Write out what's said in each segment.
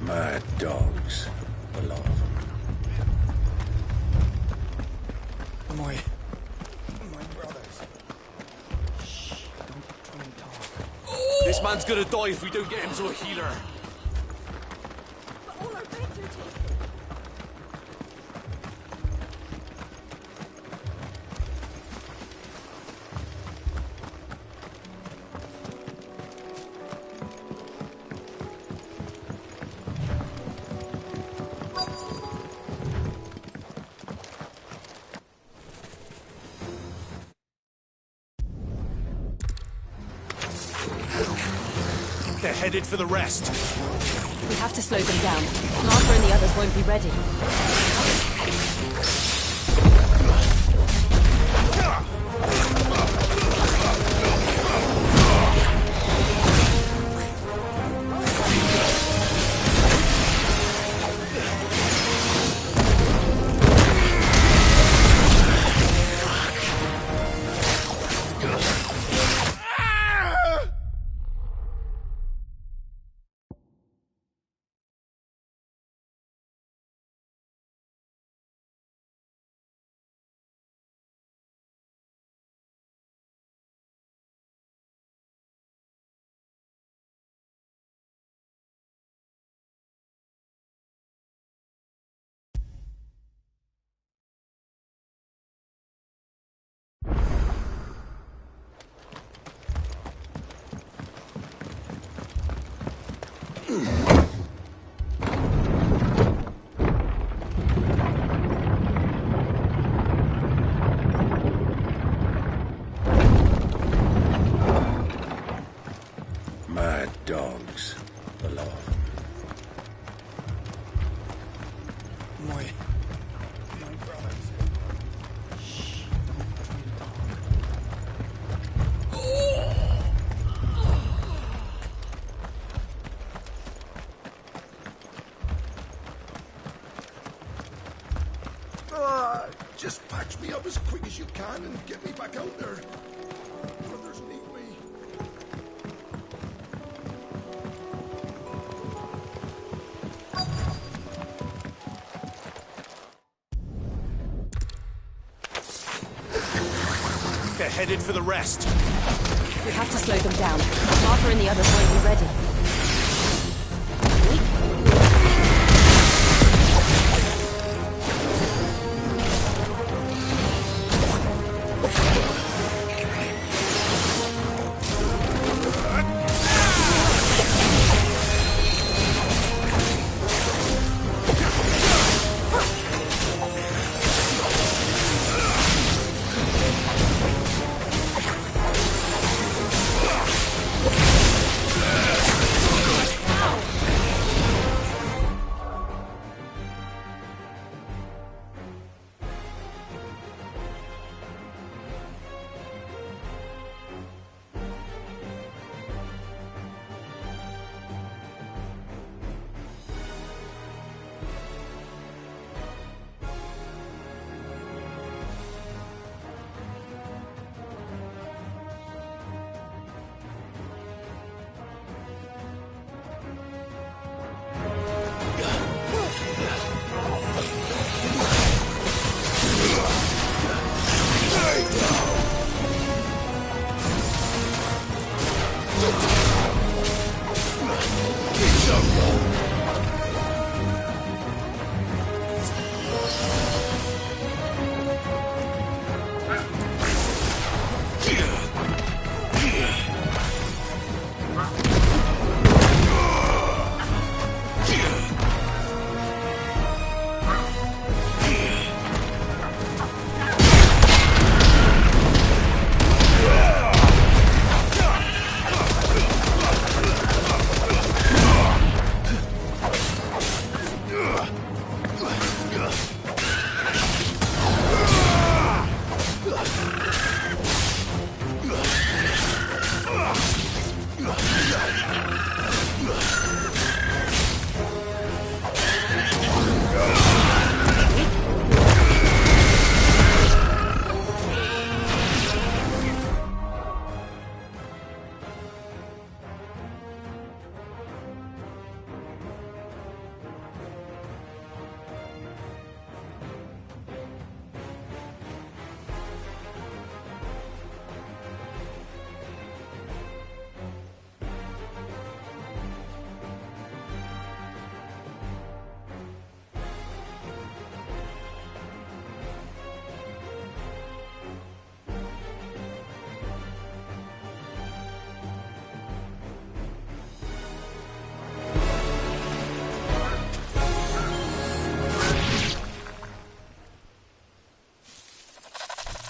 Mad dogs. A lot of them. My brothers. Shh, don't try and talk. This man's gonna die if we don't get him to a healer. But all our beds are taken. They're headed for the rest. We have to slow them down. Martha and the others won't be ready. Mad dogs. A lot of them. My brothers. Shh, don't try and talk. Just patch me up as quick as you can and get me back out there. Brothers need me. They're headed for the rest. We have to slow them down. Martha and the others won't be ready.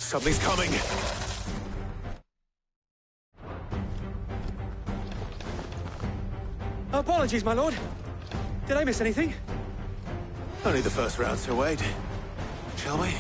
Something's coming. Apologies, my lord. Did I miss anything? Only the first round, Sir Wade. Shall we?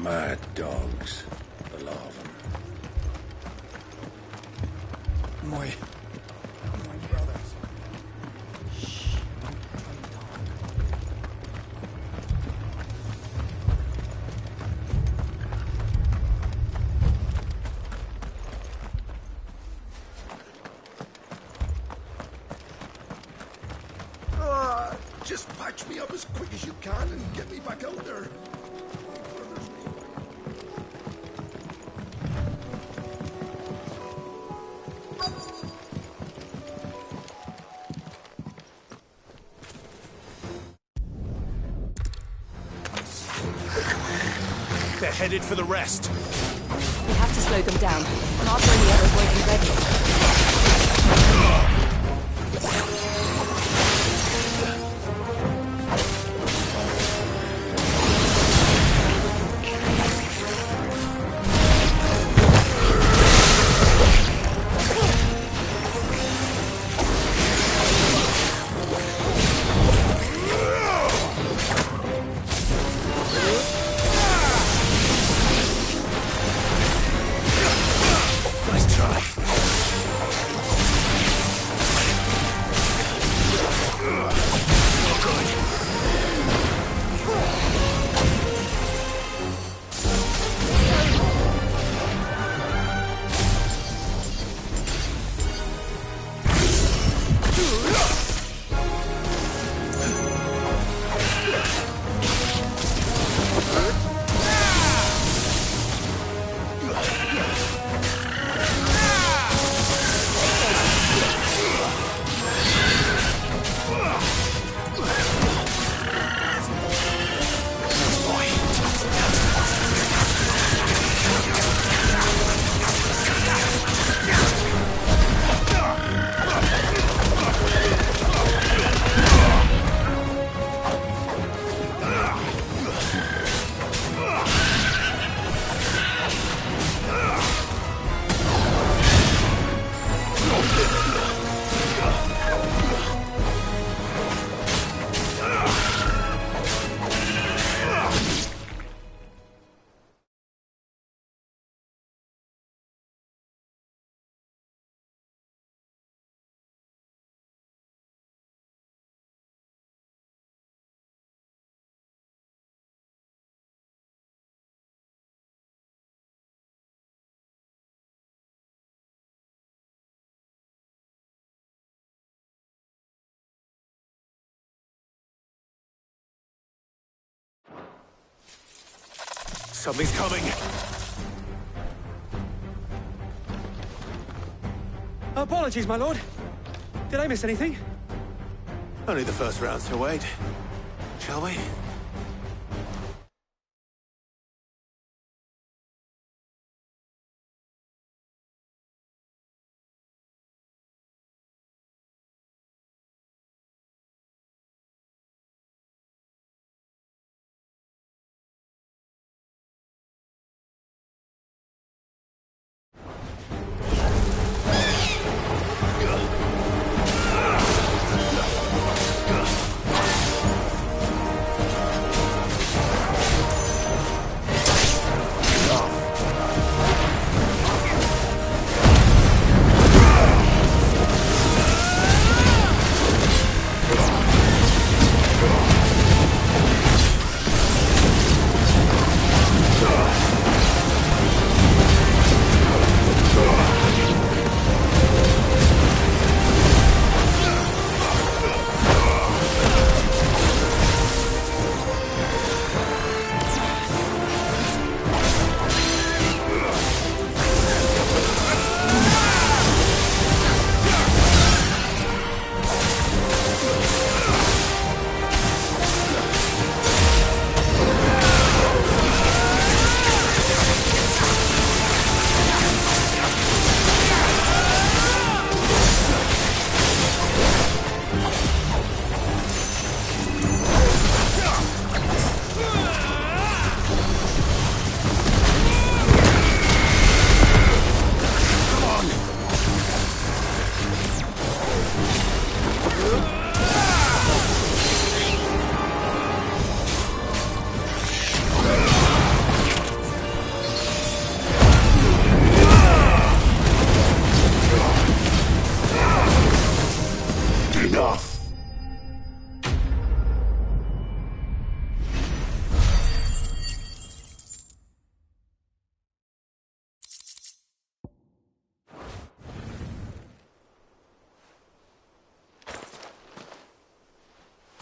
Mad dogs. The lot of them. My brothers. Shh, don't talk. Just patch me up as quick as you can and get me back out there. My brother's nearby. They're headed for the rest. We have to slow them down. Martha and the others won't be ready. Something's coming. Apologies, my lord. Did I miss anything? Only the first round's to wait. Shall we?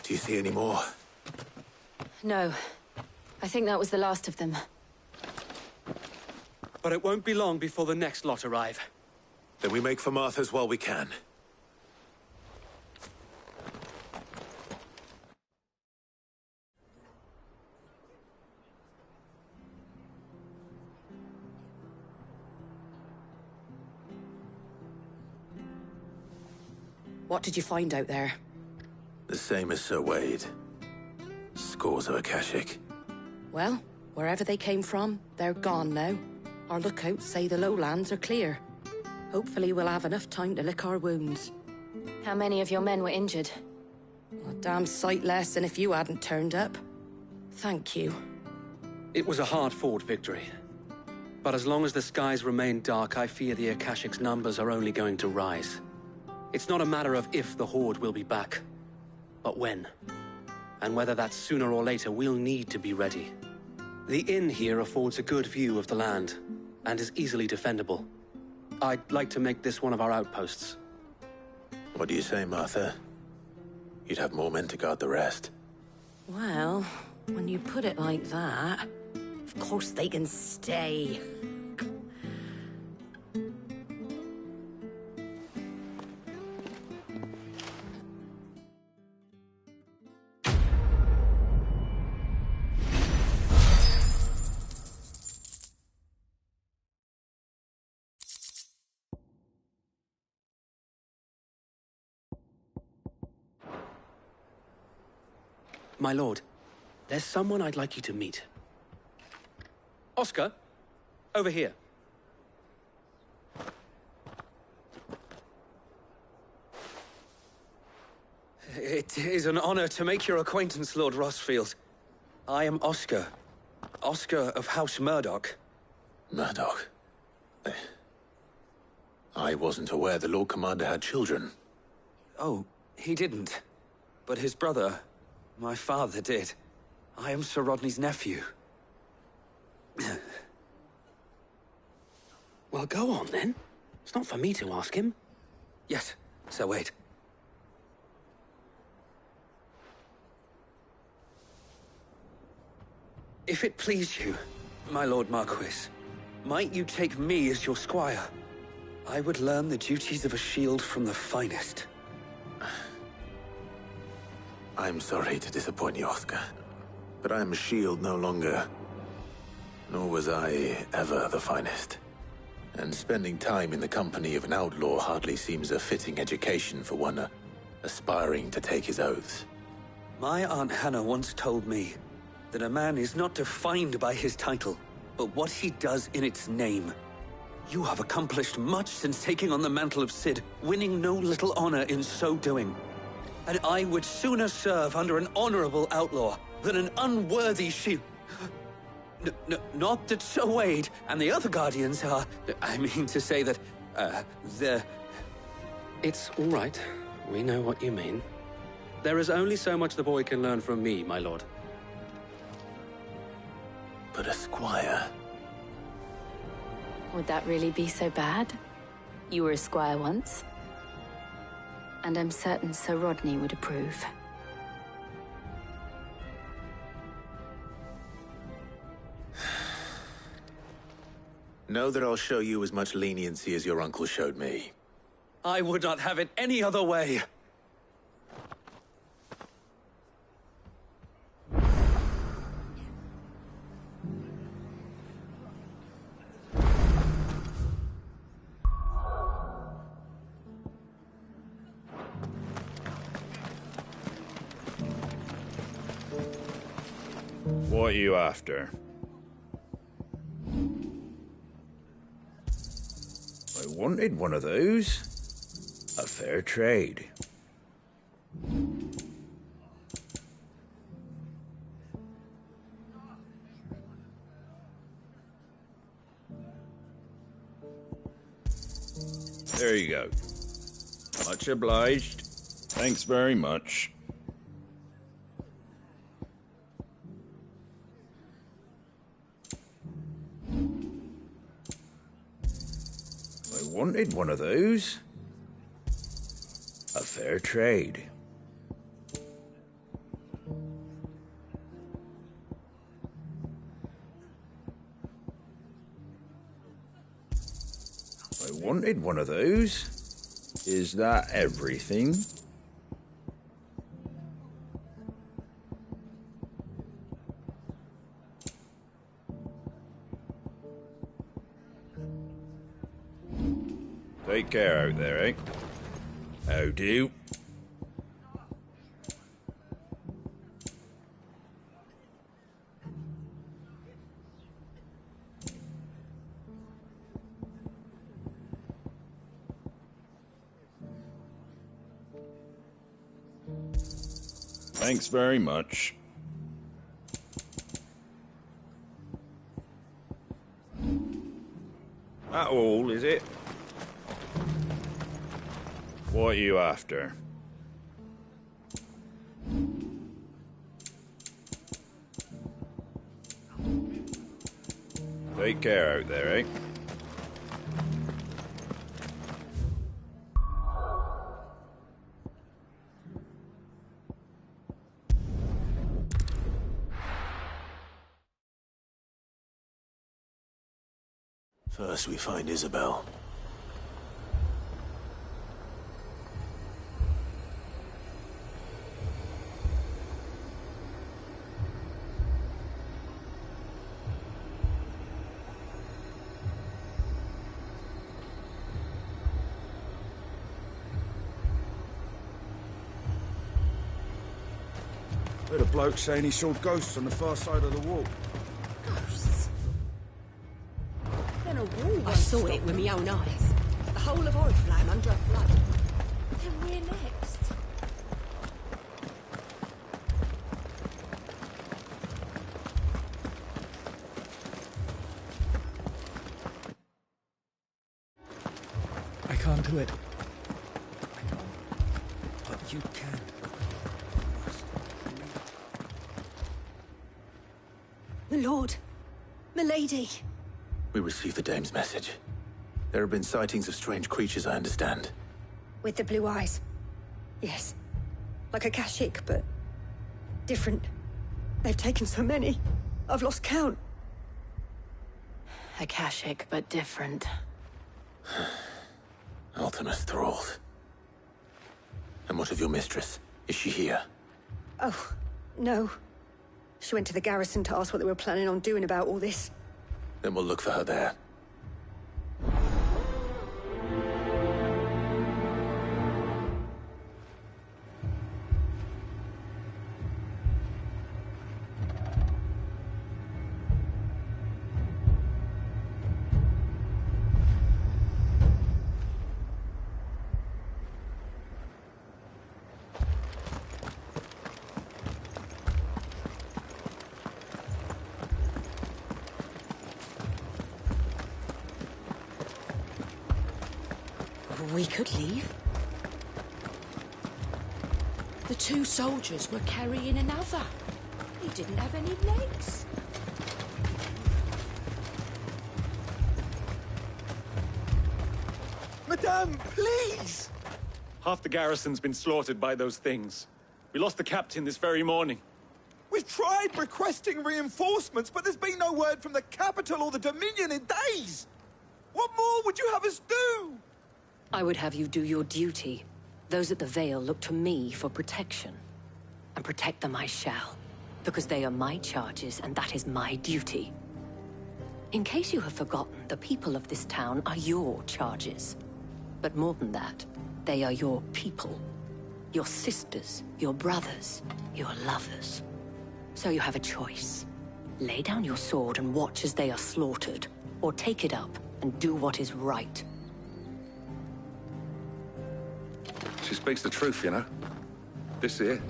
Do you see any more? No. I think that was the last of them. But it won't be long before the next lot arrive. Then we make for Martha's while we can. What did you find out there? The same as Sir Wade. Scores of Akashic. Well, wherever they came from, they're gone now. Our lookouts say the lowlands are clear. Hopefully we'll have enough time to lick our wounds. How many of your men were injured? A damn sight less than if you hadn't turned up. Thank you. It was a hard-fought victory. But as long as the skies remain dark, I fear the Akashic's numbers are only going to rise. It's not a matter of if the Horde will be back, but when. And whether that's sooner or later, we'll need to be ready. The inn here affords a good view of the land, and is easily defendable. I'd like to make this one of our outposts. What do you say, Martha? You'd have more men to guard the rest. Well, when you put it like that, of course they can stay. My lord, there's someone I'd like you to meet. Oscar, over here. It is an honor to make your acquaintance, Lord Rosfield. I am Oscar. Oscar of House Murdoch. Murdoch? I wasn't aware the Lord Commander had children. Oh, he didn't. But his brother, my father, did. I am Sir Rodney's nephew. Well, go on then. It's not for me to ask him. Yes, Sir Wade. If it please you, my Lord Marquis, might you take me as your squire? I would learn the duties of a shield from the finest. I'm sorry to disappoint you, Oscar, but I am a shield no longer. Nor was I ever the finest. And spending time in the company of an outlaw hardly seems a fitting education for one aspiring to take his oaths. My Aunt Hannah once told me that a man is not defined by his title, but what he does in its name. You have accomplished much since taking on the mantle of Cid, winning no little honor in so doing. And I would sooner serve under an honorable outlaw than an unworthy shield. Not that Sir Wade and the other Guardians are... I mean to say that, they're... It's all right. We know what you mean. There is only so much the boy can learn from me, my lord. But a squire... Would that really be so bad? You were a squire once. And I'm certain Sir Rodney would approve. Know that I'll show you as much leniency as your uncle showed me. I would not have it any other way. What are you after? I wanted one of those. A fair trade. There you go. Much obliged. Thanks very much. I wanted one of those. A fair trade. I wanted one of those. Is that everything? Take care out there, eh? How do? Thanks very much. That all, is it? What are you after? Take care out there, eh? First we find Isabel. Heard a bloke saying he saw ghosts on the far side of the wall. Ghosts? Then a wall. I saw it with my own eyes. The whole of Oriflamme under a flood. Then we're next. I can't do it. I can't. But you can. My lord. My lady. We received the dame's message. There have been sightings of strange creatures, I understand. With the blue eyes. Yes. Like a Kashyyyk, but different. They've taken so many. I've lost count. Akashic, but different. Ultimus thralls. And what of your mistress? Is she here? Oh, no. She went to the garrison to ask what they were planning on doing about all this. Then we'll look for her there. We could leave. The two soldiers were carrying another. He didn't have any legs. Madame, please! Half the garrison's been slaughtered by those things. We lost the captain this very morning. We've tried requesting reinforcements, but there's been no word from the capital or the Dominion in days! What more would you have us do? I would have you do your duty. Those at the Vale look to me for protection. And protect them I shall. Because they are my charges, and that is my duty. In case you have forgotten, the people of this town are your charges. But more than that, they are your people. Your sisters, your brothers, your lovers. So you have a choice. Lay down your sword and watch as they are slaughtered, or take it up and do what is right. She speaks the truth, you know. This here,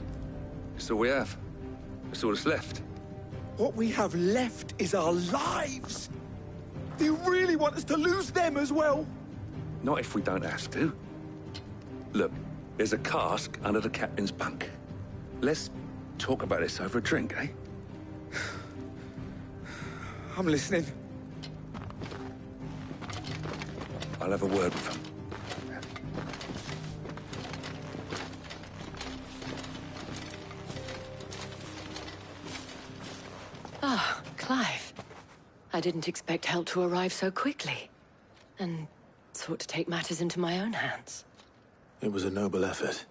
it's all we have. It's all that's left. What we have left is our lives! Do you really want us to lose them as well? Not if we don't have to. Look, there's a cask under the captain's bunk. Let's talk about this over a drink, eh? I'm listening. I'll have a word with him. Ah, Clive. I didn't expect help to arrive so quickly. And sought to take matters into my own hands. It was a noble effort,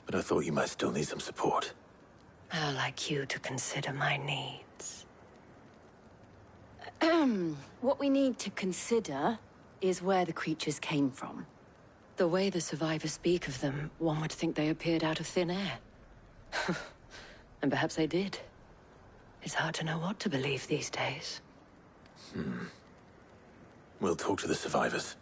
but I thought you might still need some support. I'd like you to consider my needs. What we need to consider is where the creatures came from. The way the survivors speak of them, one would think they appeared out of thin air. And perhaps they did. It's hard to know what to believe these days. We'll talk to the survivors.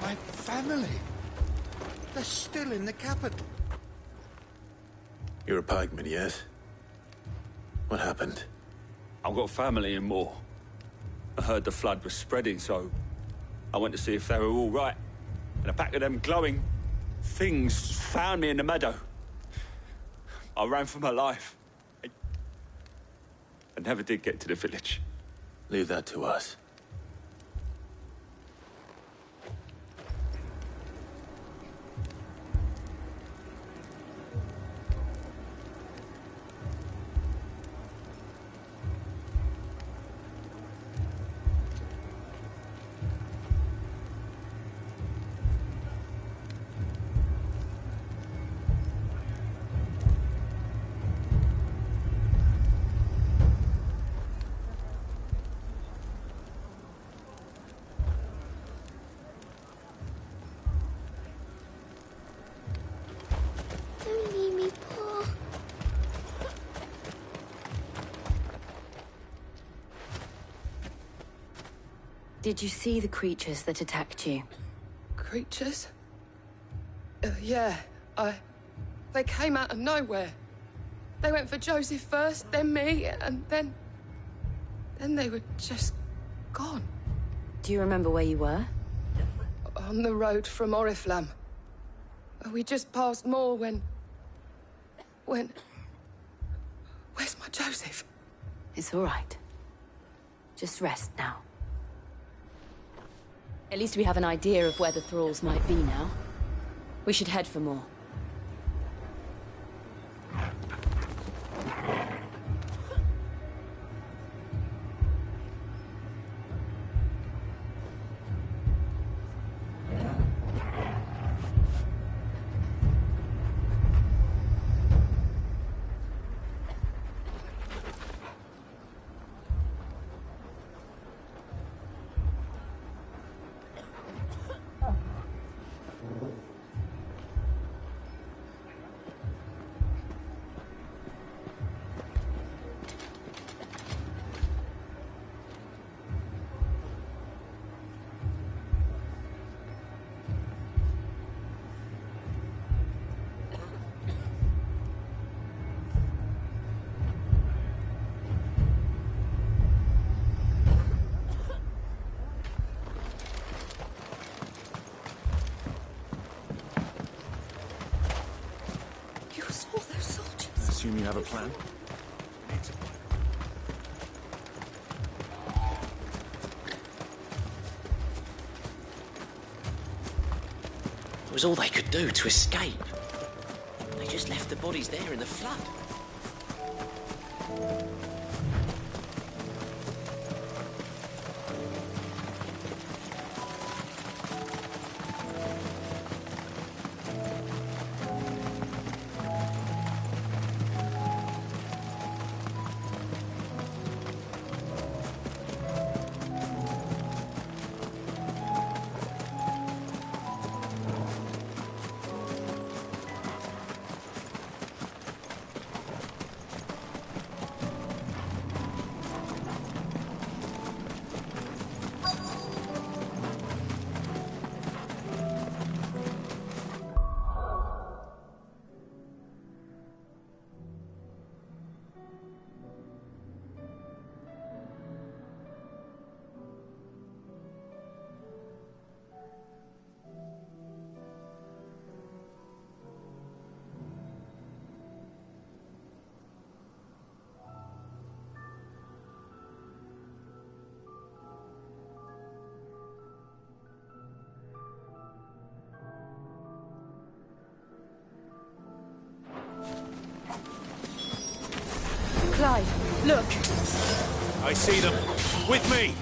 My family. They're still in the capital. You're a pikeman, yes? What happened? I've got family in Moor. I heard the flood was spreading, so I went to see if they were all right. And a pack of them glowing things found me in the meadow. I ran for my life. I never did get to the village. Leave that to us. Don't leave me, Paul. Did you see the creatures that attacked you? Creatures? Yeah, They came out of nowhere. They went for Joseph first, then me, and then they were just gone. Do you remember where you were? On the road from Oriflamme. We just passed Moor when... Where's my Joseph? It's all right. Just rest now. At least we have an idea of where the thralls might be now. We should head for more. You have a plan? It was all they could do to escape. They just left the bodies there in the flood. Clive, look! I see them. With me!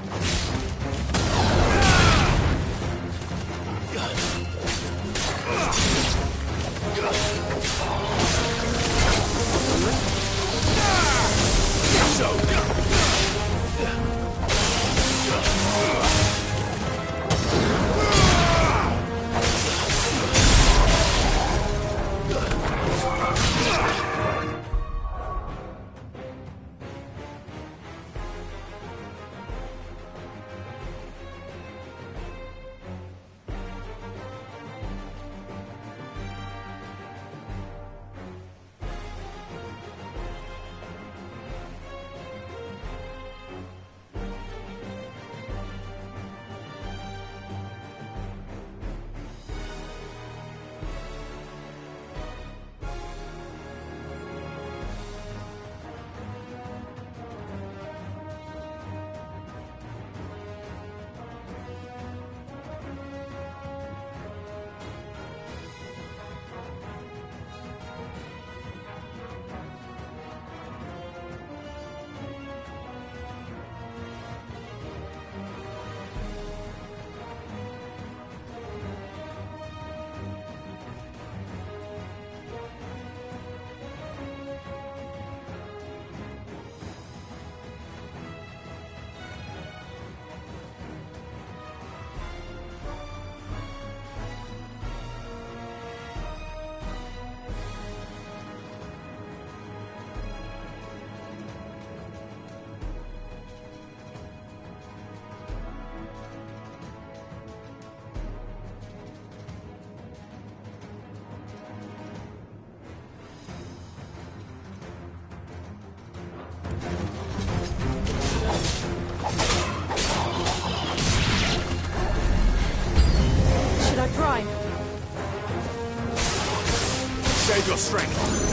Save your strength.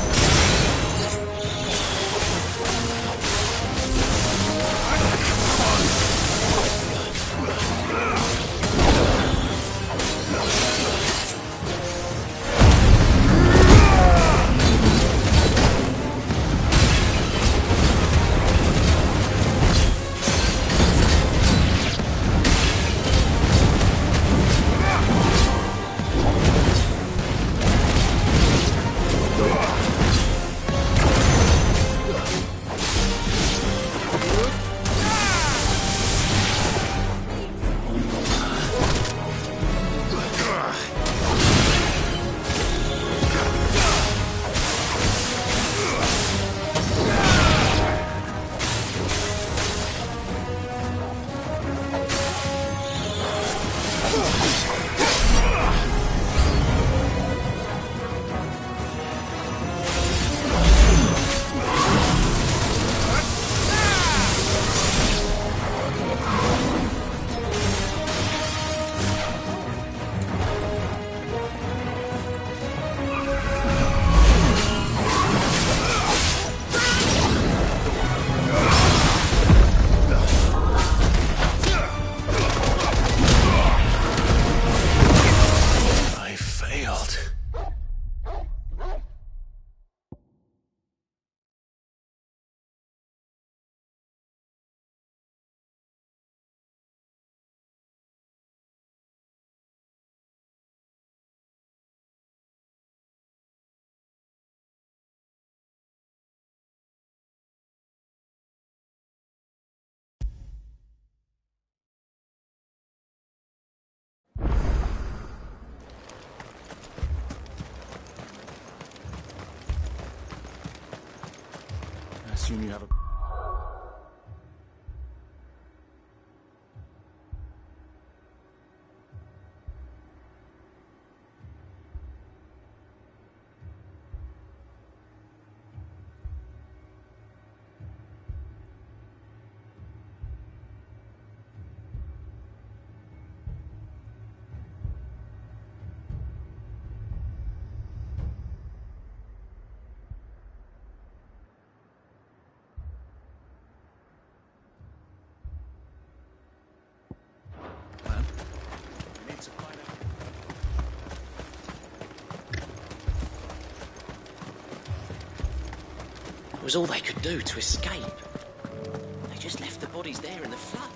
assume you have a... It was all they could do to escape. They just left the bodies there in the flood.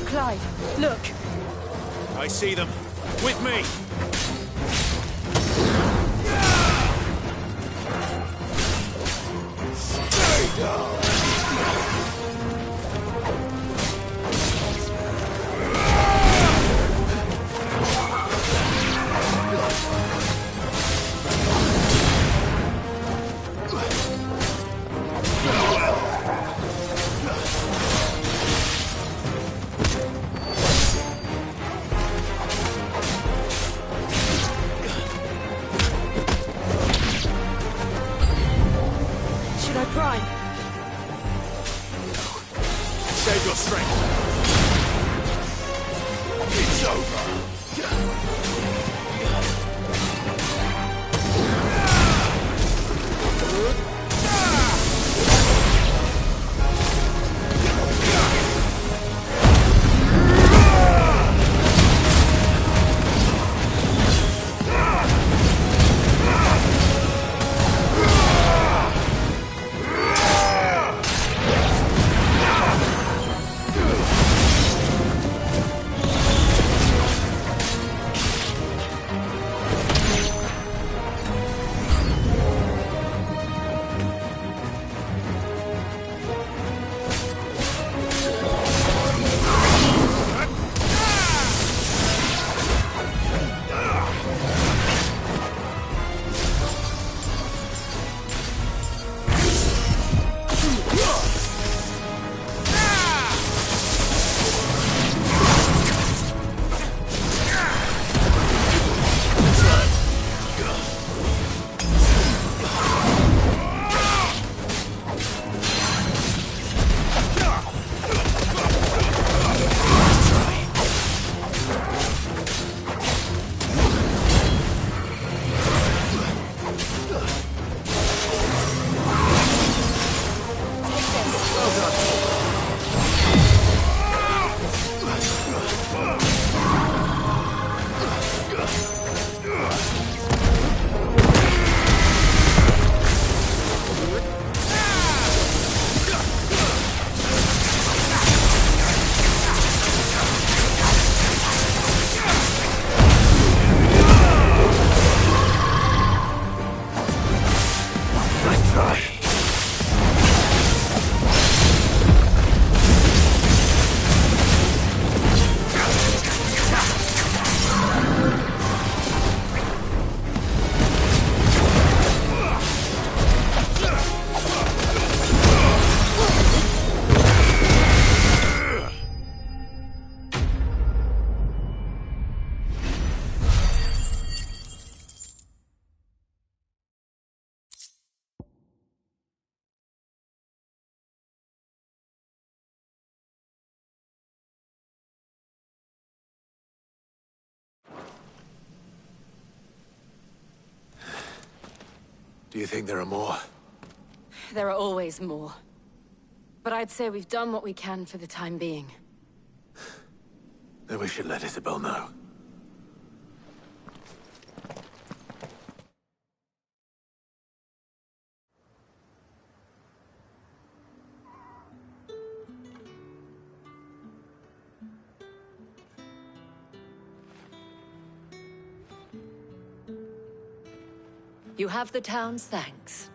Clive, look! I see them. With me! Stay down! Save your strength. It's over. Do you think there are more? There are always more. But I'd say we've done what we can for the time being. Then we should let Isabel know. You have the town's thanks.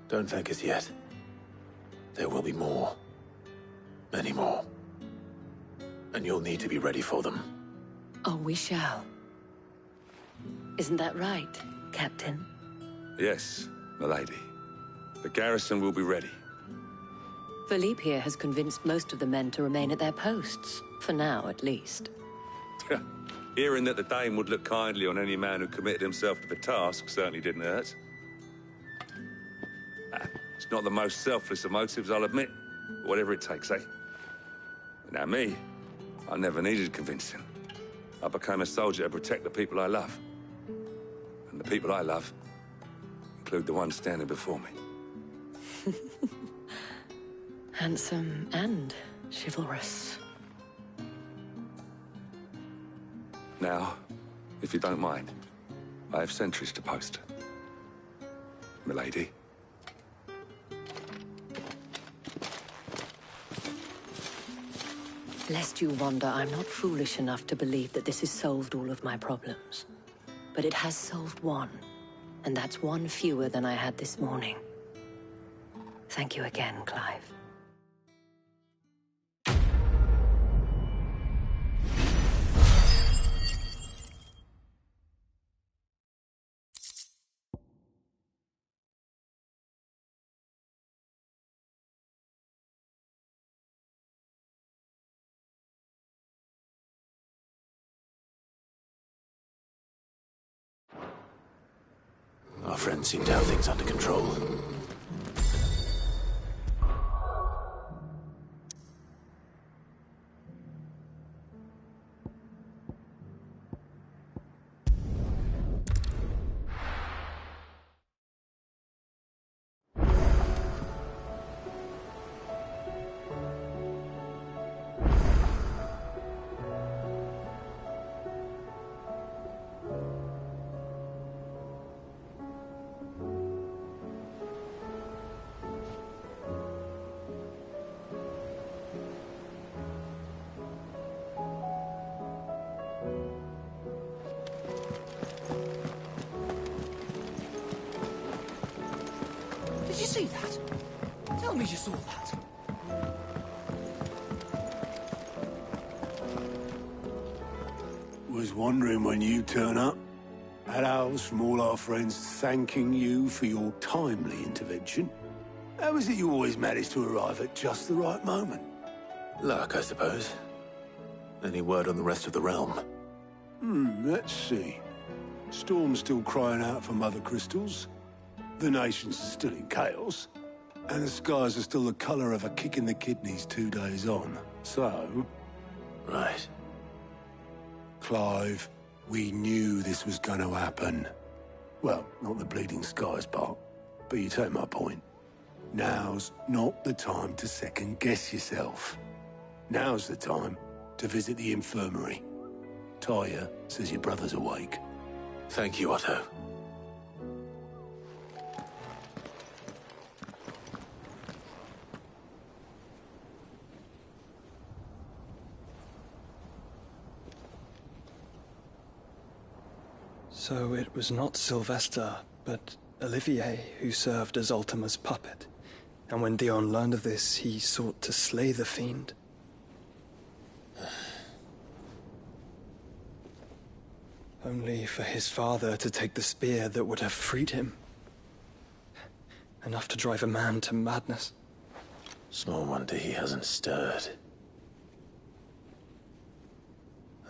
Don't thank us yet. There will be more. Many more. And you'll need to be ready for them. Oh, we shall. Isn't that right, Captain? Yes, milady. The garrison will be ready. Philippe here has convinced most of the men to remain at their posts. For now, at least. Hearing that the Dane would look kindly on any man who committed himself to the task certainly didn't hurt. It's not the most selfless of motives, I'll admit. But whatever it takes, eh? Now me, I never needed convincing. I became a soldier to protect the people I love. And the people I love include the ones standing before me. Handsome and chivalrous. Now, if you don't mind, I have sentries to post. Milady. Lest you wonder, I'm not foolish enough to believe that this has solved all of my problems. But it has solved one, and that's one fewer than I had this morning. Thank you again, Clive. Our friends seem to have things under control. Did you see that? Tell me you saw that. Was wondering when you turn up. Had owls from all our friends thanking you for your timely intervention. How is it you always manage to arrive at just the right moment? Luck, I suppose. Any word on the rest of the realm? Let's see. Storm's still crying out for Mother Crystals. The nations are still in chaos. And the skies are still the colour of a kick in the kidneys 2 days on. So... Right. Clive, we knew this was going to happen. Well, not the bleeding skies part, but you take my point. Now's not the time to second-guess yourself. Now's the time to visit the infirmary. Talia says your brother's awake. Thank you, Otto. So it was not Sylvester, but Olivier who served as Ultima's puppet. And when Dion learned of this, he sought to slay the fiend. Only for his father to take the spear that would have freed him. Enough to drive a man to madness. Small wonder he hasn't stirred.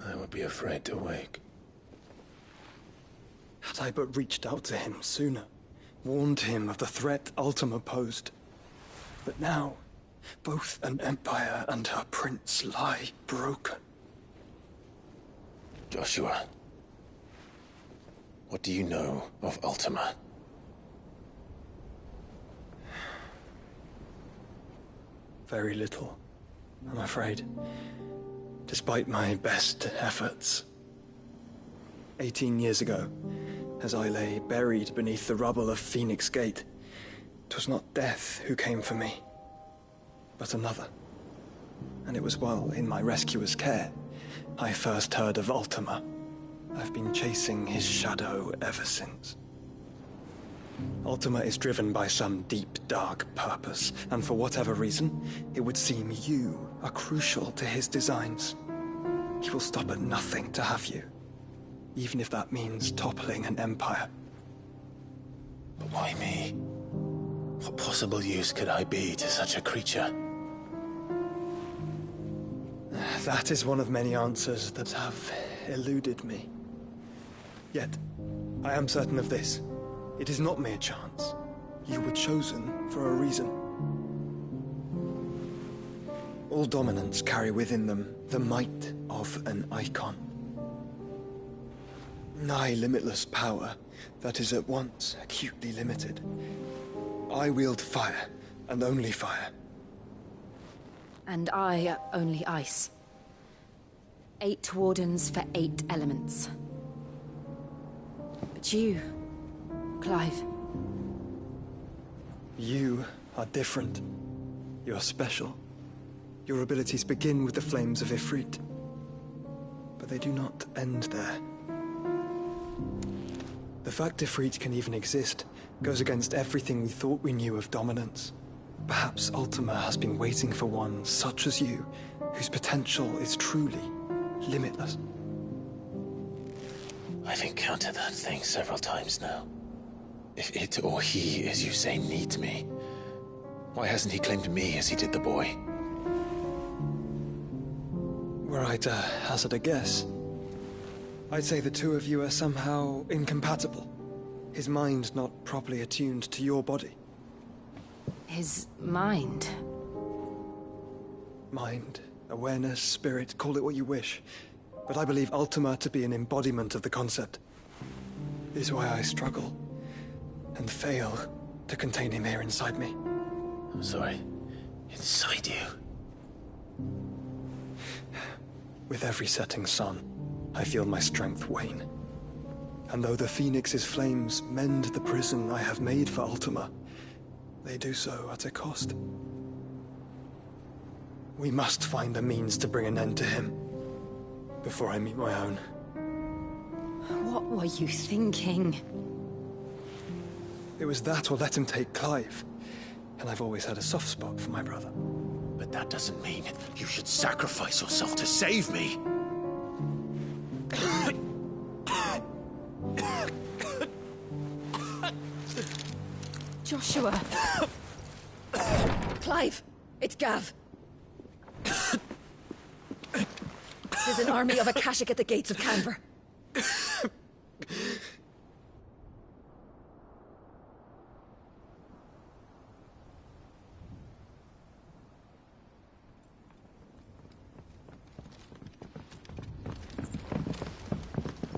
I would be afraid to wake. Had I but reached out to him sooner, warned him of the threat Ultima posed. But now, both an empire and her prince lie broken. Joshua, what do you know of Ultima? very little, I'm afraid. Despite my best efforts. 18 years ago, as I lay buried beneath the rubble of Phoenix Gate, 'twas not death who came for me, but another. And it was while in my rescuer's care I first heard of Ultima. I've been chasing his shadow ever since. Ultima is driven by some deep, dark purpose, and for whatever reason, it would seem you are crucial to his designs. He will stop at nothing to have you, even if that means toppling an empire. But why me? What possible use could I be to such a creature? That is one of many answers that have eluded me. Yet, I am certain of this. It is not mere chance. You were chosen for a reason. All dominants carry within them the might of an icon. Nigh limitless power that is at once acutely limited. I wield fire, and only fire. And I only ice. 8 wardens for 8 elements. But you, Clive. You are different. You're special. Your abilities begin with the flames of Ifrit. But they do not end there. The fact Ifrit can even exist goes against everything we thought we knew of dominance. Perhaps Ultima has been waiting for one such as you, whose potential is truly limitless. I've encountered that thing several times now. If it or he, as you say, needs me, why hasn't he claimed me as he did the boy? Were I to hazard a guess, I'd say the two of you are somehow incompatible. His mind not properly attuned to your body. His mind? Mind, awareness, spirit, call it what you wish. But I believe Ultima to be an embodiment of the concept. It is why I struggle and fail to contain him here inside me. I'm sorry. Inside you? With every setting sun, I feel my strength wane. And though the Phoenix's flames mend the prison I have made for Ultima, they do so at a cost. We must find a means to bring an end to him before I meet my own. What were you thinking? It was that or let him take Clive. And I've always had a soft spot for my brother. But that doesn't mean you should sacrifice yourself to save me. Joshua! Clive! It's Gav! There's an army of Akashic at the gates of Canver.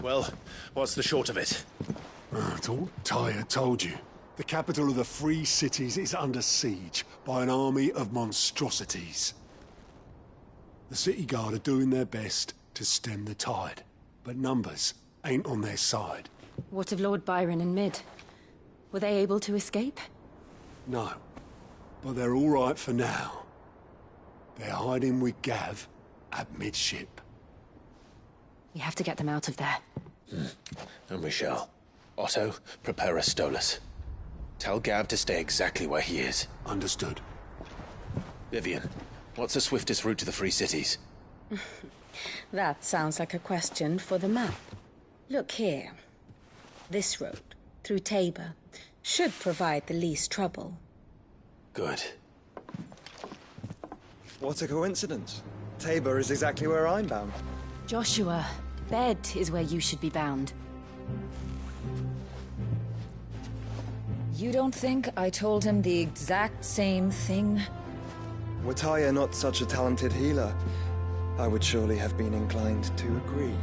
Well, what's the short of it? It's all Tyre told you. The capital of the Free Cities is under siege by an army of monstrosities. The City Guard are doing their best to stem the tide, but numbers ain't on their side. What of Lord Byron and Mid? Were they able to escape? No, but they're all right for now. They're hiding with Gav at midship. We have to get them out of there. And we shall. Otto, prepare a Stolas. Tell Gav to stay exactly where he is. Understood. Vivian, what's the swiftest route to the Free Cities? That sounds like a question for the map. Look here. This road, through Tabor, should provide the least trouble. Good. What a coincidence. Tabor is exactly where I'm bound. Joshua, Bed is where you should be bound. You don't think I told him the exact same thing? Were Tyre not such a talented healer, I would surely have been inclined to agree.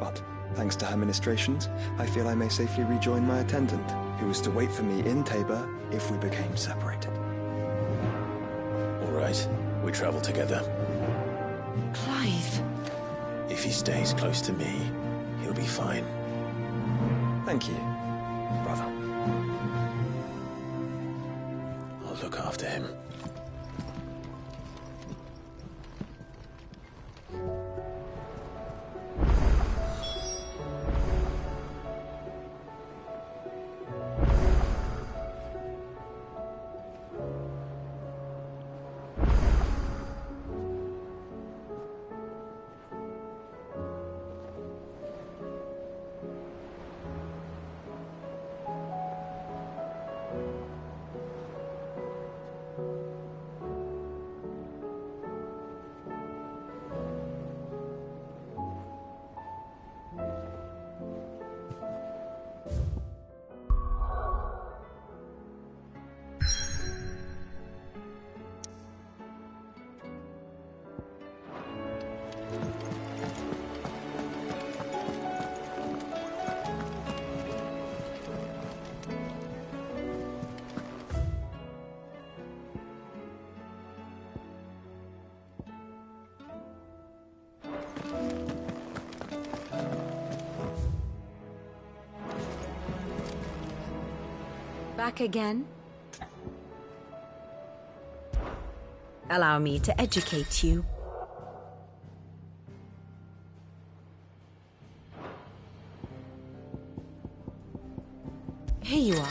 But, thanks to her ministrations, I feel I may safely rejoin my attendant, who was to wait for me in Tabor if we became separated. right. We travel together. Clive. If he stays close to me, he'll be fine. Thank you, brother. I'll look after him. Back again? Allow me to educate you. Here you are.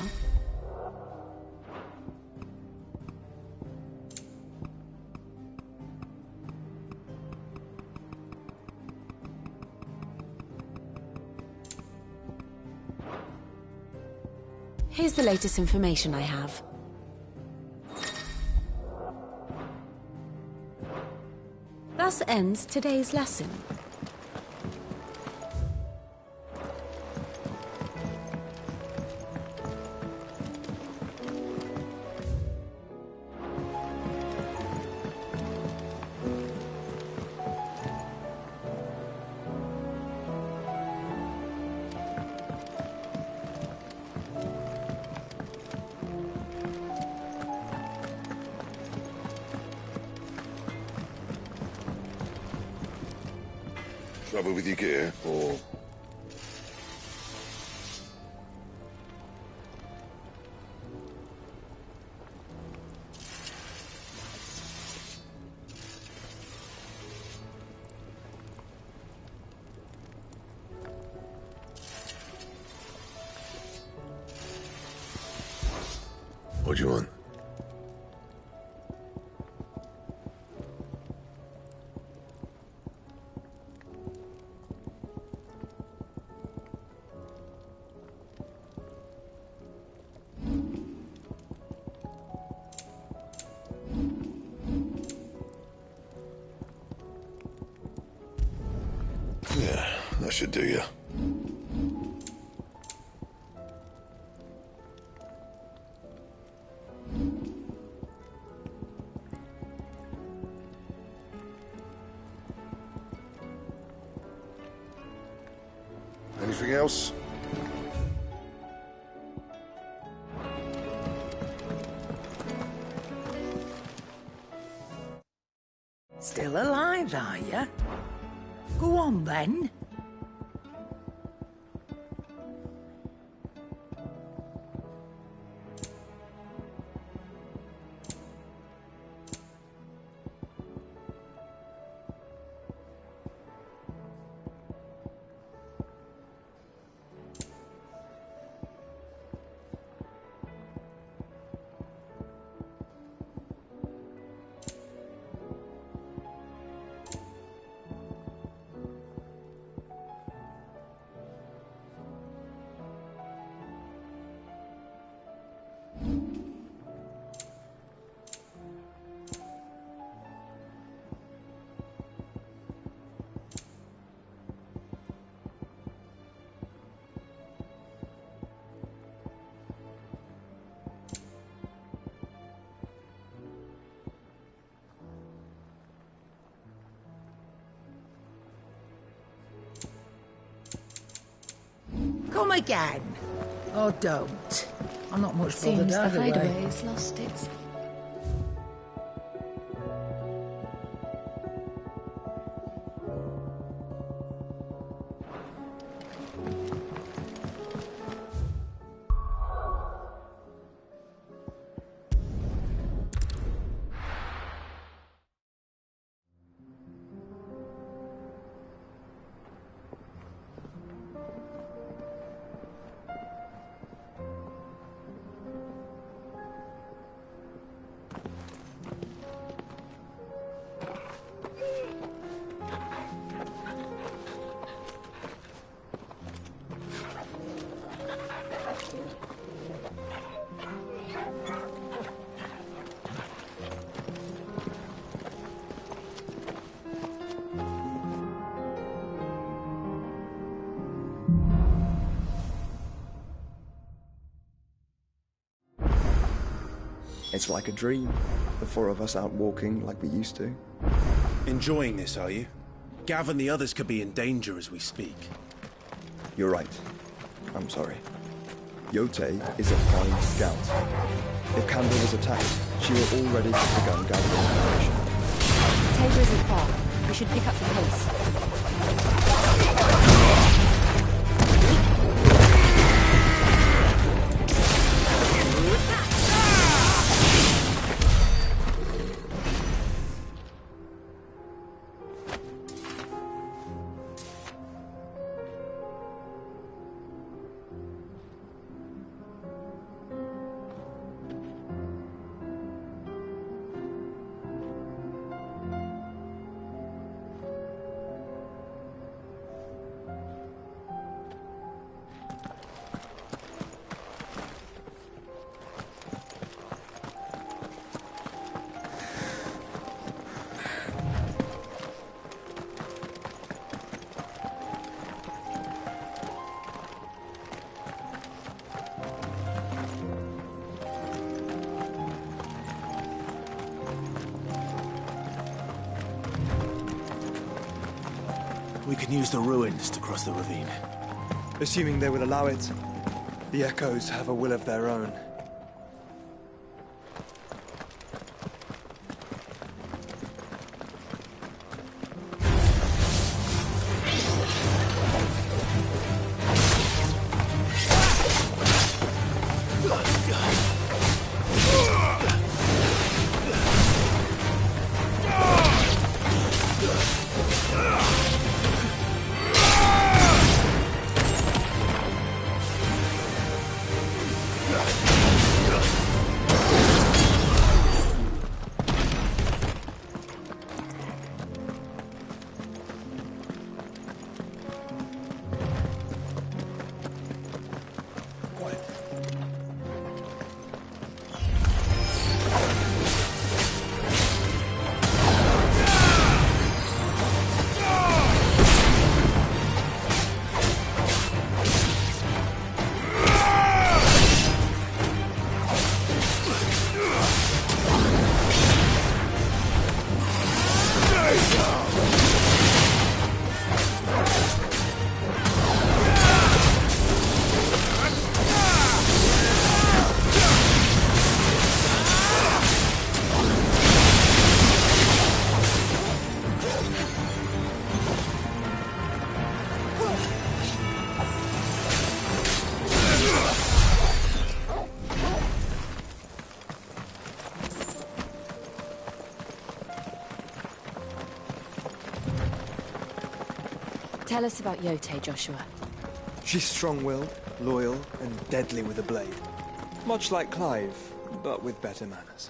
Here's the latest information I have. Thus ends today's lesson. Trouble with your gear, or...? What do you want? Yeah, that should do you. Anything else? Still alive, are you? Go on, then. Come again. Or don't. I'm not much bothered Seems the either way. hideaway has lost its... It's like a dream. The four of us out walking like we used to. Enjoying this, are you? Gav and the others could be in danger as we speak. You're right. I'm sorry. Yote is a fine scout. If Kandor was attacked, she will already have begun gathering information. Tabor isn't far. We should pick up the pace. We can use the ruins to cross the ravine. Assuming they will allow it. The Echoes have a will of their own. Tell us about Yote, Joshua. She's strong-willed, loyal, and deadly with a blade. Much like Clive, but with better manners.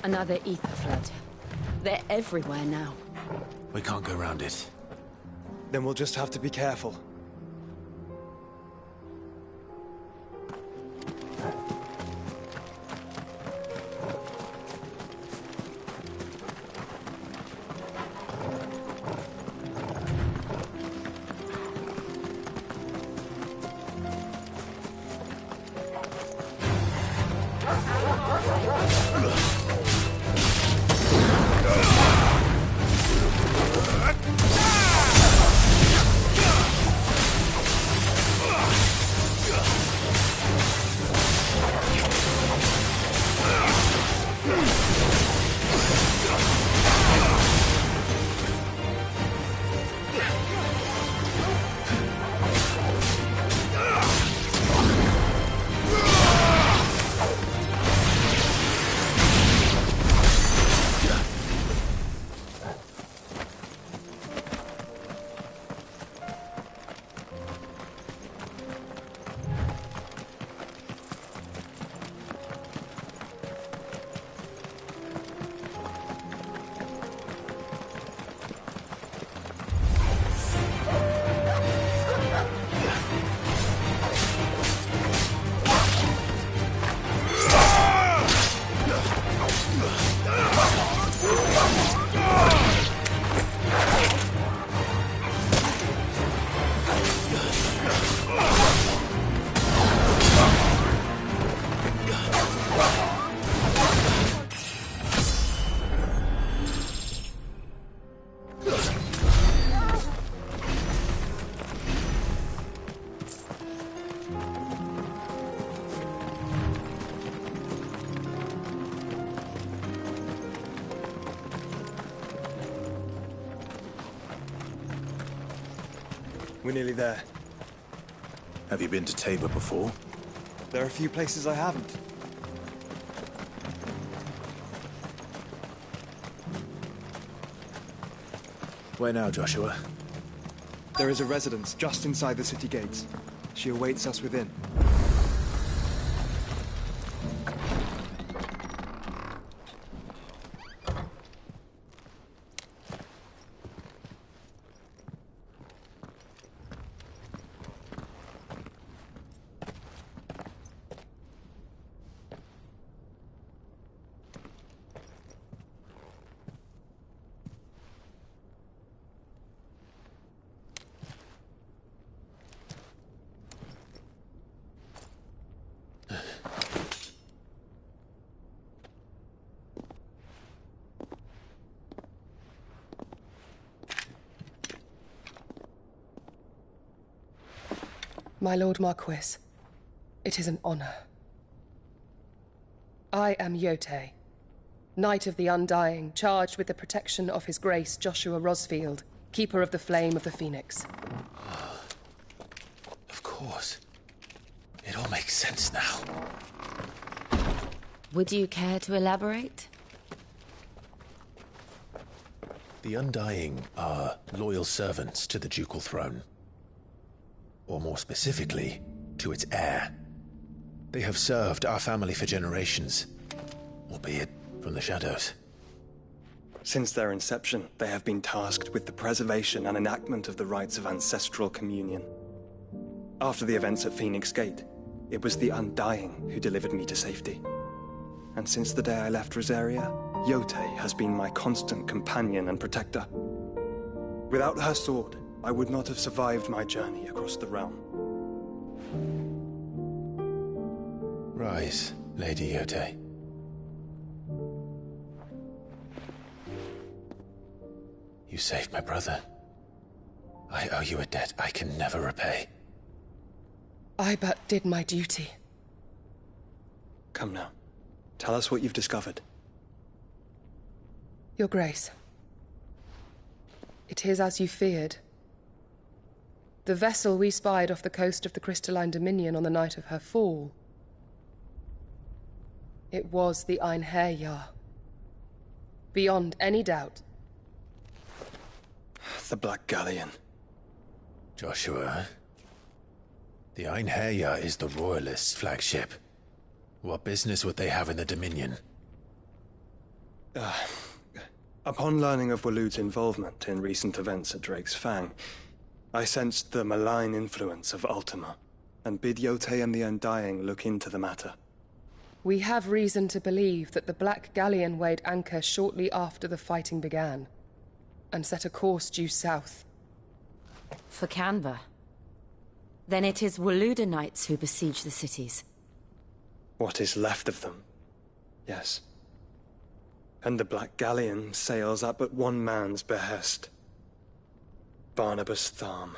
Another ether flood. They're everywhere now. We can't go around it. Then we'll just have to be careful. We're nearly there. Have you been to Tabor before? There are a few places I haven't. Where now, Joshua? There is a residence just inside the city gates. She awaits us within. My Lord Marquis, it is an honor. I am Yote, Knight of the Undying, charged with the protection of His Grace Joshua Rosfield, Keeper of the Flame of the Phoenix. Of course. It all makes sense now. Would you care to elaborate? The Undying are loyal servants to the ducal throne. Or more specifically, to its heir. They have served our family for generations, albeit from the shadows. Since their inception, they have been tasked with the preservation and enactment of the rites of ancestral communion. After the events at Phoenix Gate, it was the Undying who delivered me to safety. And since the day I left Rosaria, Yote has been my constant companion and protector. Without her sword, I would not have survived my journey across the realm. Rise, Lady Yote. You saved my brother. I owe you a debt I can never repay. I but did my duty. Come now. Tell us what you've discovered. Your Grace. It is as you feared. The vessel we spied off the coast of the Crystalline Dominion on the night of her fall. It was the Einherjar. Beyond any doubt. The Black Galleon. Joshua, the Einherjar is the Royalists' flagship. What business would they have in the Dominion? Upon learning of Waloed's involvement in recent events at Drake's Fang, I sensed the malign influence of Ultima, and bid Yotei and the Undying look into the matter. We have reason to believe that the Black Galleon weighed anchor shortly after the fighting began, and set a course due south. For Canva. Then it is Waloeda Knights who besiege the cities. What is left of them, yes. And the Black Galleon sails at but one man's behest. Barnabas Tharm.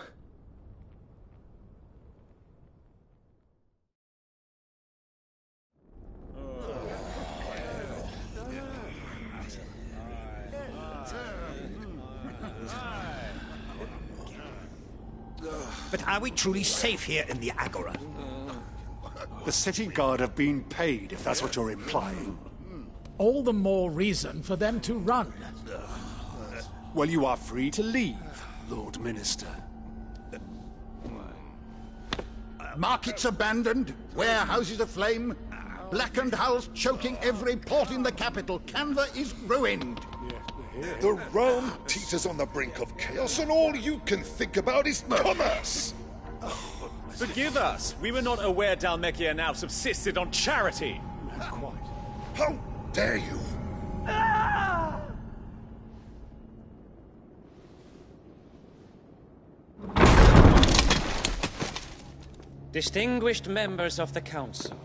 But are we truly safe here in the Agora? The city guard have been paid, if that's what you're implying. All the more reason for them to run. Well, you are free to leave, Lord Minister. Markets abandoned, warehouses aflame, blackened hulls choking every port in the capital. Canva is ruined. The realm teeters on the brink of chaos, and all you can think about is commerce! Forgive us! We were not aware Dhalmekia now subsisted on charity! Quite. How dare you! Distinguished members of the Council,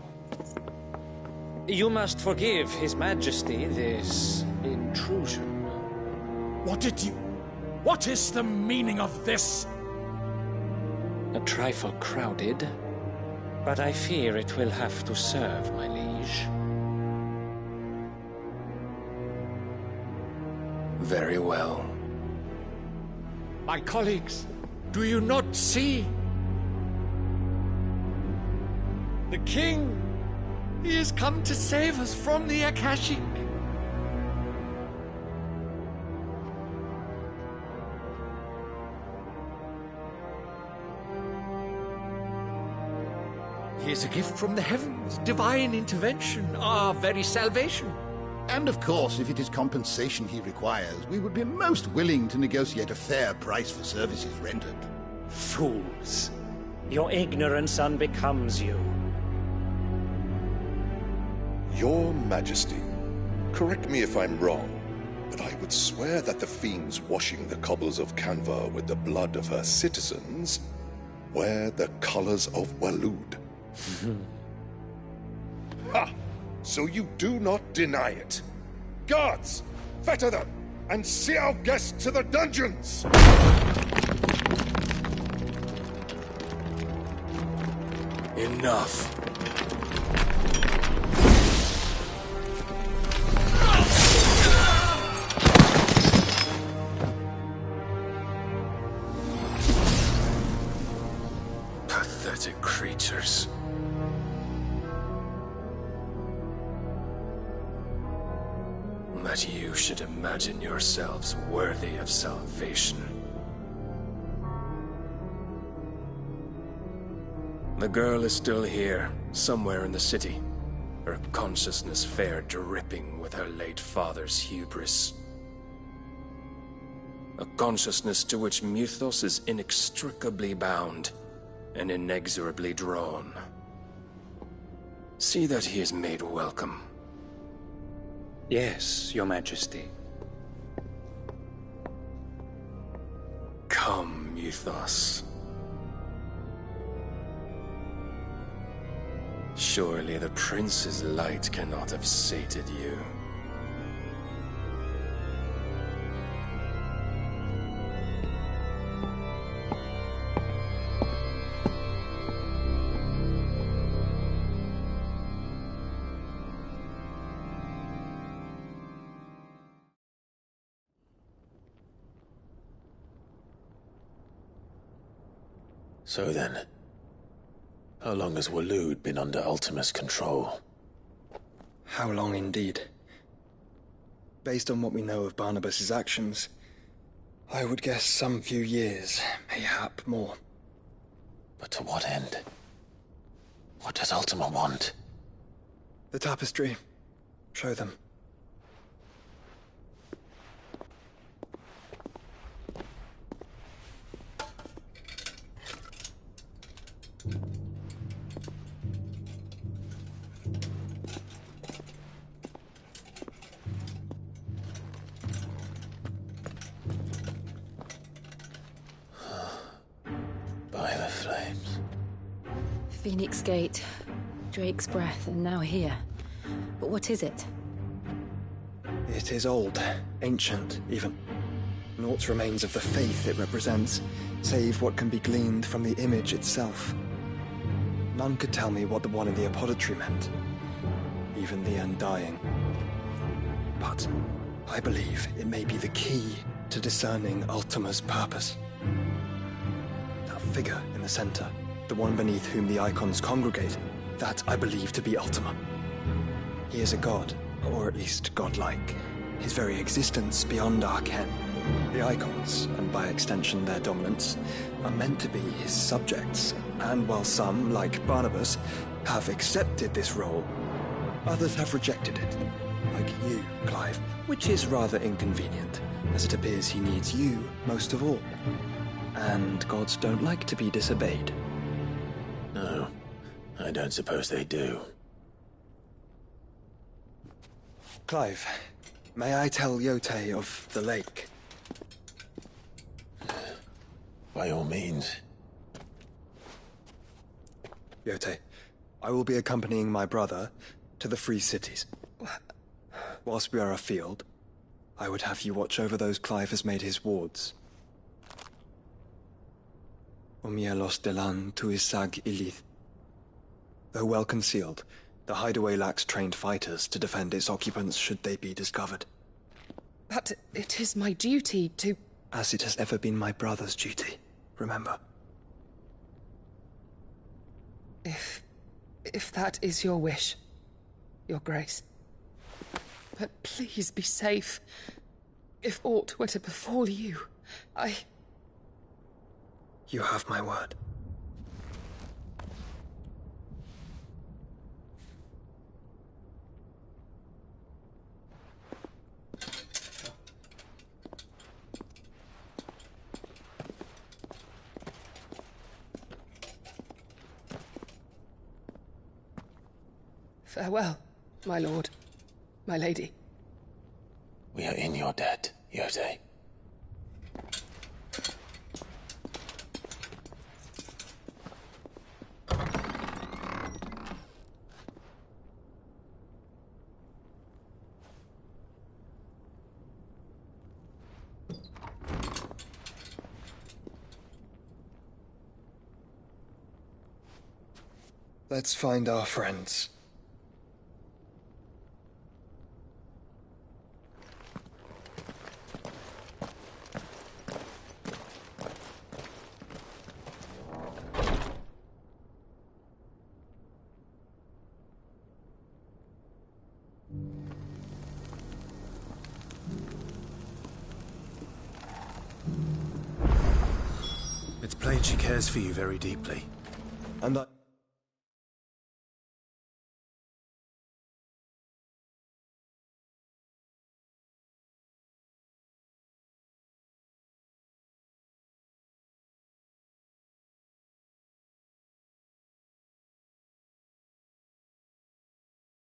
you must forgive His Majesty this intrusion. What is the meaning of this? A trifle crowded, but I fear it will have to serve, my liege. Very well. My colleagues, do you not see? The King! He has come to save us from the Akashic! He is a gift from the heavens, divine intervention, our very salvation. And of course, if it is compensation he requires, we would be most willing to negotiate a fair price for services rendered. Fools! Your ignorance unbecomes you. Your Majesty, correct me if I'm wrong, but I would swear that the fiends washing the cobbles of Canva with the blood of her citizens wear the colors of Waloed. Ha! So you do not deny it. Guards, fetter them, and see our guests to the dungeons! Enough. Pathetic creatures. That you should imagine yourselves worthy of salvation. The girl is still here, somewhere in the city. Her consciousness fair dripping with her late father's hubris. A consciousness to which Mythos is inextricably bound and inexorably drawn. See that he is made welcome. Yes, Your Majesty. Come, Mythos. Surely the prince's light cannot have sated you. So then, how long has Waloed been under Ultima's control? How long indeed? Based on what we know of Barnabas's actions, I would guess some few years, mayhap more. But to what end? What does Ultima want? The tapestry. Show them. Phoenix Gate, Drake's Breath, and now here. But what is it? It is old, ancient, even. Naught remains of the faith it represents, save what can be gleaned from the image itself. None could tell me what the one in the apothecary meant, even the Undying. But I believe it may be the key to discerning Ultima's purpose. That figure in the center, the one beneath whom the icons congregate, that I believe to be Ultima. He is a god, or at least godlike, his very existence beyond our ken. The icons, and by extension their dominants, are meant to be his subjects, and while some, like Barnabas, have accepted this role, others have rejected it, like you, Clive, which is rather inconvenient, as it appears he needs you most of all. And gods don't like to be disobeyed. No, I don't suppose they do. Clive, may I tell Yote of the lake? By all means. Yote, I will be accompanying my brother to the Free Cities. Whilst we are afield, I would have you watch over those Clive has made his wards. Omielos delan tuisag ilith. Though well concealed, the hideaway lacks trained fighters to defend its occupants should they be discovered. But it is my duty to... As it has ever been my brother's duty, remember. If that is your wish, Your Grace. But please be safe. If aught were to befall you, You have my word. Farewell, my lord, my lady. We are in your debt, Yote. Let's find our friends. It's plain she cares for you very deeply.